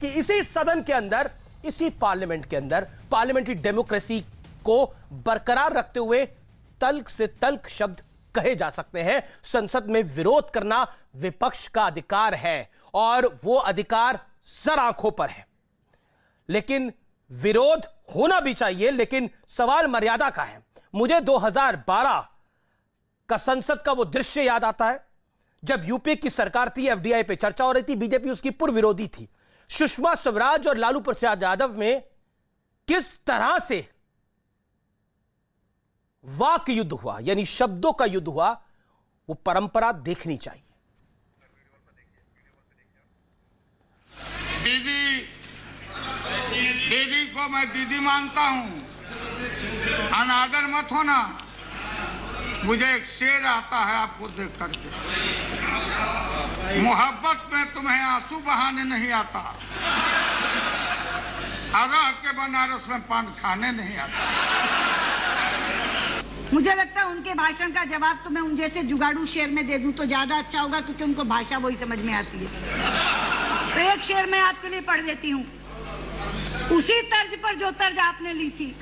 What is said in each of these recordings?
कि इसी सदन के अंदर, इसी पार्लियामेंट के अंदर पार्लियामेंट्री डेमोक्रेसी को बरकरार रखते हुए तल्ख से तल्ख शब्द कहे जा सकते हैं। संसद में विरोध करना विपक्ष का अधिकार है और वो अधिकार सर आंखों पर है, लेकिन विरोध होना भी चाहिए, लेकिन सवाल मर्यादा का है। मुझे 2012 का संसद का वो दृश्य याद आता है जब यूपी की सरकार थी, एफडीआई पे चर्चा हो रही थी, बीजेपी उसकी पूर्व विरोधी थी। सुषमा स्वराज और लालू प्रसाद यादव में किस तरह से वाक युद्ध हुआ, यानी शब्दों का युद्ध हुआ, वो परंपरा देखनी चाहिए। दीदी को मैं दीदी मानता हूं, अनादर मत होना। मुझे एक शेर आता है आपको देख करके, मोहब्बत में तुम्हें आंसू बहाने नहीं आता, अरह के बनारस में पान खाने नहीं आता। मुझे लगता है उनके भाषण का जवाब तो मैं उन जैसे जुगाड़ू शेर में दे दूं तो ज्यादा अच्छा होगा, क्योंकि उनको भाषा वही समझ में आती है। तो एक शेर मैं आपके लिए पढ़ देती हूँ, उसी तर्ज पर जो तर्ज आपने ली थी।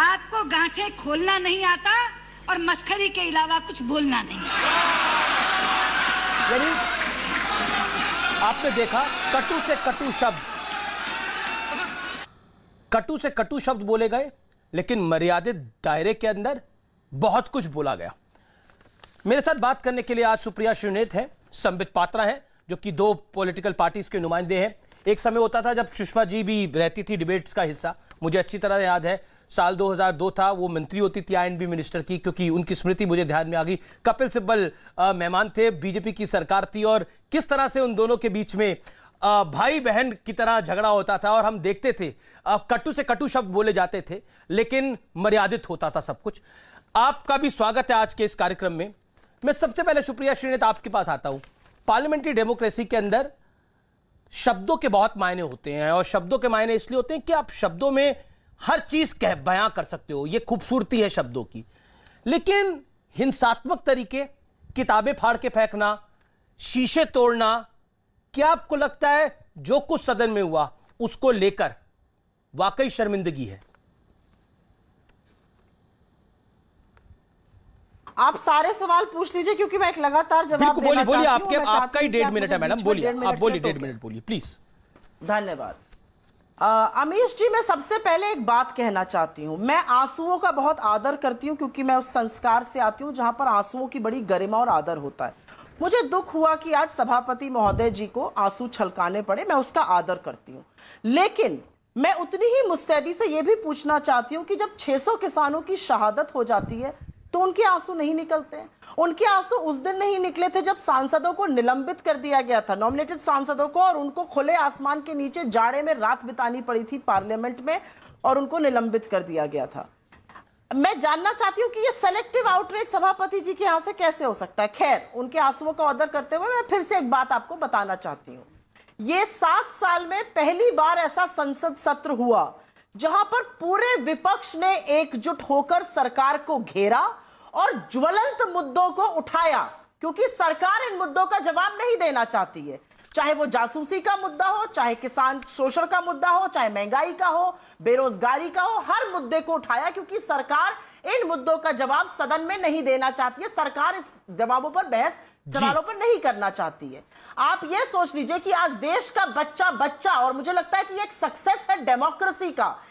आपको गांठें खोलना नहीं आता और मस्खरी के अलावा कुछ बोलना नहीं। यानी आपने देखा कटु से कटु शब्द बोले गए, लेकिन मर्यादित दायरे के अंदर बहुत कुछ बोला गया। मेरे साथ बात करने के लिए आज सुप्रिया श्रीनेत है, संबित पात्रा है, जो कि दो पॉलिटिकल पार्टीज के नुमाइंदे हैं। एक समय होता था जब सुषमा जी भी रहती थी डिबेट्स का हिस्सा, मुझे अच्छी तरह याद है, साल 2002 था, वो मंत्री होती थी आईएनबी मिनिस्टर की, क्योंकि उनकी स्मृति मुझे ध्यान में आ गई। कपिल सिब्बल मेहमान थे, बीजेपी की सरकार थी, और किस तरह से उन दोनों के बीच में भाई बहन की तरह झगड़ा होता था, और हम देखते थे कटु से कटु शब्द बोले जाते थे, लेकिन मर्यादित होता था सब कुछ। आपका भी स्वागत है आज के इस कार्यक्रम में। मैं सबसे पहले सुप्रिया श्रीनेत आपके पास आता हूं। पार्लियामेंट्री डेमोक्रेसी के अंदर शब्दों के बहुत मायने होते हैं, और शब्दों के मायने इसलिए होते हैं कि आप शब्दों में हर चीज बयां कर सकते हो, ये खूबसूरती है शब्दों की। लेकिन हिंसात्मक तरीके, किताबें फाड़ के फेंकना, शीशे तोड़ना, क्या आपको लगता है जो कुछ सदन में हुआ उसको लेकर वाकई शर्मिंदगी है? आप सारे सवाल पूछ लीजिए, क्योंकि मैं एक लगातार जवाब बिल्कुल देना बोलिए, चाहती हूं। आपका ही 1.5 मिनट है मैडम, बोलिए, आप बोलिए, 1.5 मिनट बोलिए प्लीज। धन्यवाद। अमीश जी, मैं सबसे पहले एक बात कहना चाहती हूं। मैं आंसुओं का बहुत आदर करती हूं, क्योंकि मैं उस संस्कार से आती हूं जहां पर आंसुओं की बड़ी गरिमा और आदर होता है। मुझे दुख हुआ कि आज सभापति महोदय जी को आंसू छलकाने पड़े, मैं उसका आदर करती हूं। लेकिन मैं उतनी ही मुस्तैदी से यह भी पूछना चाहती हूं कि जब 600 किसानों की शहादत हो जाती है तो उनके आंसू नहीं निकलते हैं। उनके आंसू उस दिन नहीं निकले थे जब सांसदों को निलंबित कर दिया गया था, नॉमिनेटेड सांसदों को, और उनको खुले आसमान के नीचे जाड़े में रात बितानी पड़ी थी पार्लियामेंट में, और उनको निलंबित कर दिया गया था। मैं जानना चाहती हूं कि ये सेलेक्टिव आउटरीच सभापति जी के यहां से कैसे हो सकता है। खैर, उनके आंसुओं का आदर करते हुए मैं फिर से एक बात आपको बताना चाहती हूं। ये 7 साल में पहली बार ऐसा संसद सत्र हुआ जहां पर पूरे विपक्ष ने एकजुट होकर सरकार को घेरा और ज्वलंत मुद्दों को उठाया, क्योंकि सरकार इन मुद्दों का जवाब नहीं देना चाहती है। चाहे वो जासूसी का मुद्दा हो, चाहे किसान शोषण का मुद्दा हो, चाहे महंगाई का हो, बेरोजगारी का हो, हर मुद्दे को उठाया, क्योंकि सरकार इन मुद्दों का जवाब सदन में नहीं देना चाहती है। सरकार इस जवाबों पर बहस सवालों पर नहीं करना चाहती है। आप ये सोच लीजिए कि आज देश का बच्चा, और मुझे लगता है कि एक सक्सेस है डेमोक्रेसी का,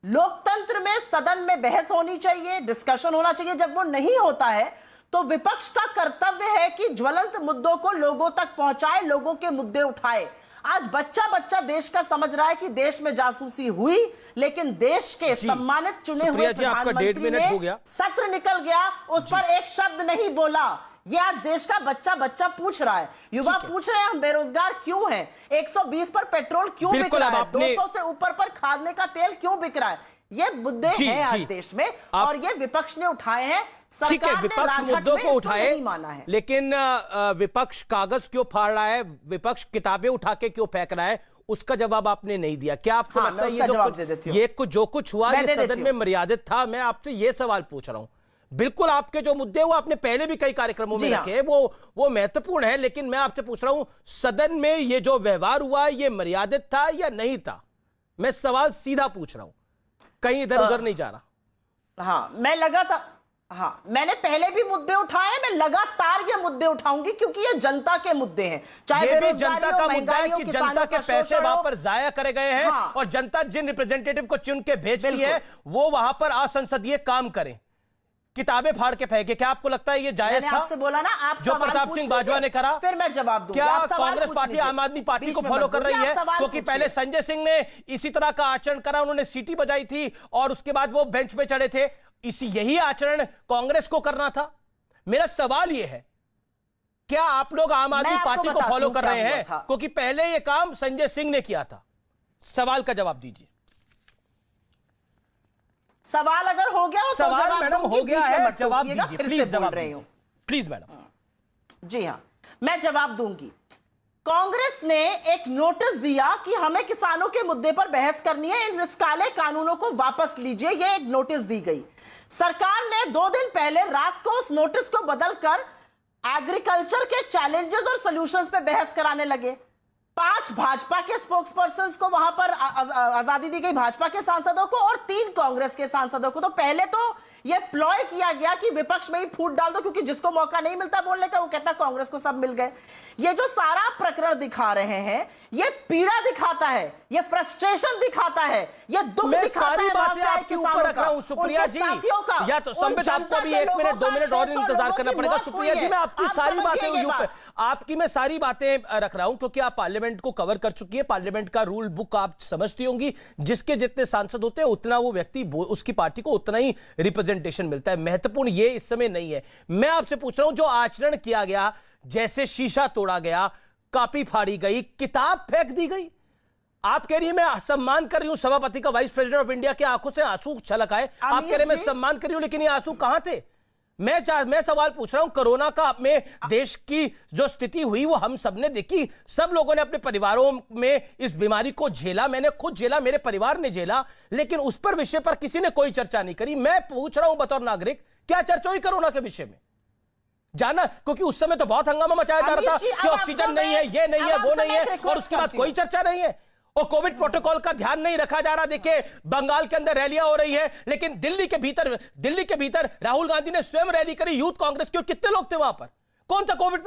लोकतंत्र में सदन में बहस होनी चाहिए, डिस्कशन होना चाहिए। जब वो नहीं होता है तो विपक्ष का कर्तव्य है कि ज्वलंत मुद्दों को लोगों तक पहुंचाए, लोगों के मुद्दे उठाए। आज बच्चा देश का समझ रहा है कि देश में जासूसी हुई, लेकिन देश के सम्मानित चुने हुए प्रधानमंत्री ने सत्र निकल गया, उस पर एक शब्द नहीं बोला। ये आज देश का बच्चा पूछ रहा है, युवा पूछ रहे हैं हम बेरोजगार क्यों हैं, 120 पर पेट्रोल क्यों बिक रहा है, 200 से ऊपर पर खाने का तेल क्यों बिक रहा है। ये मुद्दे हैं आज देश में, और ये विपक्ष ने उठाए हैं। ठीक है, विपक्ष मुद्दों को उठाए, लेकिन विपक्ष कागज क्यों फाड़ रहा है, विपक्ष किताबें उठा के क्यों फेंक रहा है, उसका जवाब आपने नहीं दिया। क्या आपको लगता है ये जो कुछ हुआ ये सदन में मर्यादित था? मैं आपसे ये सवाल पूछ रहा हूं। बिल्कुल आपके जो मुद्दे वो आपने पहले भी कई कार्यक्रमों में रखे, वो महत्वपूर्ण है, लेकिन मैं आपसे पूछ रहा हूं सदन में ये जो व्यवहार हुआ ये मर्यादित था या नहीं था? मैं सवाल सीधा पूछ रहा हूं, कहीं इधर उधर नहीं जा रहा। हाँ, मैं लगातार, हाँ, मैंने पहले भी मुद्दे उठाए, मैं लगातार ये मुद्दे उठाऊंगी क्योंकि ये जनता के मुद्दे हैं। चाहे ये भी जनता का मुद्दा है कि जनता के पैसे वहां पर जाया करे गए हैं, हाँ, और जनता जिन रिप्रेजेंटेटिव को चुन के भेजती है वो वहां पर असंसदीय काम करें, किताबें फाड़ के फेंके। क्या आपको लगता है ये जायज था? आपसे बोला ना, आप जो प्रताप सिंह बाजवा ने करा, फिर मैं जवाब दूंगा। क्या कांग्रेस पार्टी आम आदमी पार्टी को फॉलो कर रही है? क्योंकि पहले संजय सिंह ने इसी तरह का आचरण करा, उन्होंने सीटी बजाई थी और उसके बाद वो बेंच पे चढ़े थे। यही आचरण कांग्रेस को करना था। मेरा सवाल यह है, क्या आप लोग आम आदमी पार्टी को फॉलो कर रहे हैं? क्योंकि पहले यह काम संजय सिंह ने किया था। सवाल का जवाब दीजिए। सवाल अगर हो गया हो, सवाल तो मैडम हो गया है, जवाब दीजिए प्लीज। जवाब रही हूं प्लीज मैडम। जी हाँ, मैं जवाब दूंगी। कांग्रेस ने एक नोटिस दिया कि हमें किसानों के मुद्दे पर बहस करनी है, इस काले कानूनों को वापस लीजिए, ये एक नोटिस दी गई। सरकार ने 2 दिन पहले रात को उस नोटिस को बदलकर एग्रीकल्चर के चैलेंजेस और सॉल्यूशंस पे बहस कराने लगे। 5 भाजपा के स्पोक्सपर्सन्स को वहां पर आजादी दी गई, भाजपा के सांसदों को, और 3 कांग्रेस के सांसदों को। तो पहले तो यह प्लॉय किया गया कि विपक्ष में ही फूट डाल दो, क्योंकि जिसको मौका नहीं मिलता बोलने का वो कहता कांग्रेस को सब मिल गए। ये जो सारा प्रकरण दिखा रहे हैं, ये पीड़ा दिखाता है, ये फ्रस्ट्रेशन दिखाता है, ये दुख दिखाता है। सारी बातें आपके ऊपर रख रहा हूं सुप्रिया जी, या तो संबित आपको भी 1 मिनट 2 मिनट और इंतजार करना पड़ेगा। सुप्रिया जी, मैं आपकी सारी बातें रख रहा हूं क्योंकि आप पार्लियामेंट को कवर कर चुकी है। पार्लियामेंट का रूल बुक आप समझती होंगी, जिसके जितने सांसद होते हैं उतना वो व्यक्ति, उसकी पार्टी को उतना ही रिप्रेजेंटेशन मिलता है। महत्वपूर्ण ये इस समय नहीं है। मैं आपसे पूछ रहा हूं, जो आचरण किया गया, जैसे शीशा तोड़ा गया, कॉपी फाड़ी गई, किताब फेंक दी गई, आप कह रही है मैं सम्मान कर रही हूं सभापति का, वाइस प्रेसिडेंट ऑफ इंडिया के आंखों से आंसू छलक आए, आप कह रहे मैं सम्मान कर रही हूं, लेकिन ये आंसू कहां थे? मैं सवाल पूछ रहा हूं, कोरोना का में देश की जो स्थिति हुई वो हम सबने देखी, सब लोगों ने अपने परिवारों में इस बीमारी को झेला, मैंने खुद झेला, मेरे परिवार ने झेला, लेकिन उस पर विषय पर किसी ने कोई चर्चा नहीं करी। मैं पूछ रहा हूं बतौर नागरिक, क्या चर्चा हुई कोरोना के विषय में? जाना, क्योंकि उस समय तो बहुत हंगामा मचाया जा रहा था कि ऑक्सीजन नहीं है, ये नहीं है, वो नहीं है, और उसके बाद कोई चर्चा नहीं है, और कोविड प्रोटोकॉल का ध्यान नहीं रखा जा रहा। देखिए बंगाल के अंदर रैलियां हो रही है, लेकिन दिल्ली के भीतर राहुल गांधी ने स्वयं रैली करी, यूथ कांग्रेस की, और कितने लोग थे वहां पर? कौन सा कोविड